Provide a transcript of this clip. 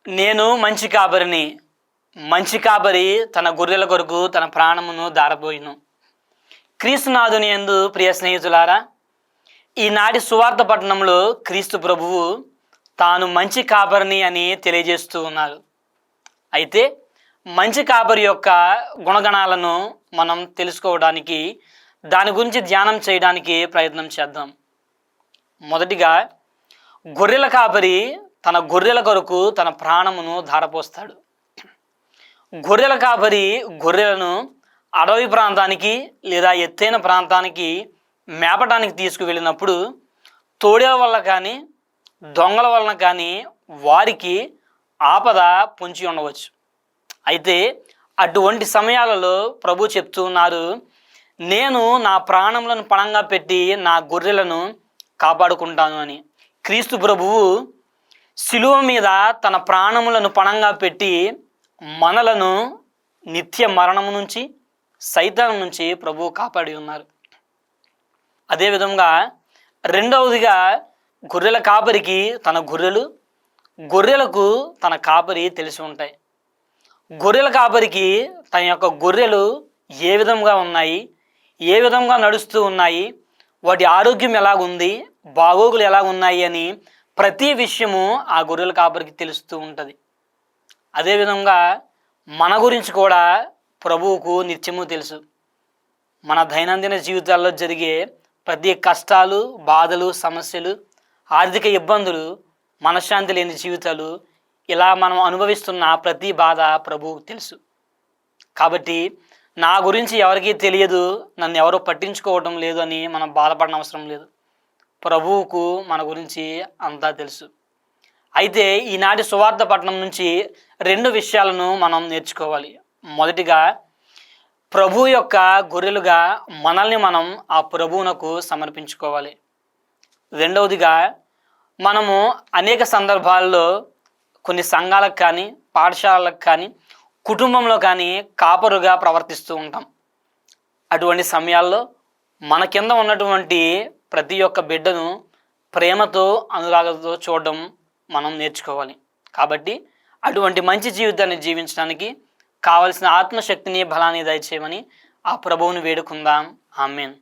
నేను మంచి కాపరిని. మంచి కాపరి తన గొర్రెల కొరకు తన ప్రాణమును దారపోయిను. క్రీస్తునాథుని యందు ప్రియ స్నేహితులారా, ఈనాటి సువార్త పట్టణంలో క్రీస్తు ప్రభువు తాను మంచి కాపరిని అని తెలియజేస్తూ ఉన్నారు. అయితే మంచి కాపరి యొక్క గుణగణాలను మనం తెలుసుకోవడానికి, దాని గురించి ధ్యానం చేయడానికి ప్రయత్నం చేద్దాం. మొదటిగా, గొర్రెల కాపరి తన గొర్రెల కొరకు తన ప్రాణమును ధారపోస్తాడు. గొర్రెల కాపరి గొర్రెలను అడవి ప్రాంతానికి లేదా ఎత్తైన ప్రాంతానికి మేపటానికి తీసుకువెళ్ళినప్పుడు తోడేల వల్ల కానీ దొంగల వలన కానీ వారికి ఆపద పొంచి ఉండవచ్చు. అయితే అటువంటి సమయాలలో ప్రభు చెప్తూ ఉన్నారు, నేను నా ప్రాణములను పణంగా పెట్టి నా గొర్రెలను కాపాడుకుంటాను అని. క్రీస్తు ప్రభువు శిలువ మీద తన ప్రాణములను పణంగా పెట్టి మనలను నిత్య మరణము నుంచి, సైతాను నుంచి ప్రభువు కాపాడి ఉన్నారు. అదేవిధంగా రెండవదిగా, గొర్రెల కాపరికి తన గొర్రెలకు తన కాపరి తెలిసి ఉంటాయి. గొర్రెల కాపరికి తన యొక్క గొర్రెలు ఏ విధంగా ఉన్నాయి, ఏ విధంగా నడుస్తూ ఉన్నాయి, వాటి ఆరోగ్యం ఎలాగుంది, బాగోగులు ఎలాగున్నాయి అని ప్రతి విషయము ఆ గొర్రెల కాపరికి తెలుస్తూ ఉంటుంది. అదేవిధంగా మన గురించి కూడా ప్రభువుకు నిత్యము తెలుసు. మన దైనందిన జీవితాల్లో జరిగే ప్రతి కష్టాలు, బాధలు, సమస్యలు, ఆర్థిక ఇబ్బందులు, మనశ్శాంతి లేని జీవితాలు, ఇలా మనం అనుభవిస్తున్న ప్రతి బాధ ప్రభువుకు తెలుసు. కాబట్టి నా గురించి ఎవరికీ తెలియదు, నన్ను ఎవరో పట్టించుకోవడం లేదు అని మనం బాధపడనవసరం అవసరం లేదు. ప్రభువుకు మన గురించి అంతా తెలుసు. అయితే ఈనాటి సువార్త పట్టణం నుంచి రెండు విషయాలను మనం నేర్చుకోవాలి. మొదటిగా, ప్రభు యొక్క గొర్రెలుగా మనల్ని మనం ఆ ప్రభువునకు సమర్పించుకోవాలి. రెండవదిగా, మనము అనేక సందర్భాల్లో కొన్ని సంఘాలకు కానీ, పాఠశాలలకు కానీ, కుటుంబంలో కానీ కాపరుగా ప్రవర్తిస్తూ ఉంటాం. అటువంటి సమయాల్లో మన కింద ఉన్నటువంటి ప్రతి ఒక్క బిడ్డను ప్రేమతో, అనురాగంతో చూడడం మనం నేర్చుకోవాలి. కాబట్టి అటువంటి మంచి జీవితాన్ని జీవించడానికి కావలసిన ఆత్మశక్తిని, బలాన్ని దయచేయమని ఆ ప్రభువుని వేడుకుందాం. ఆమేన్.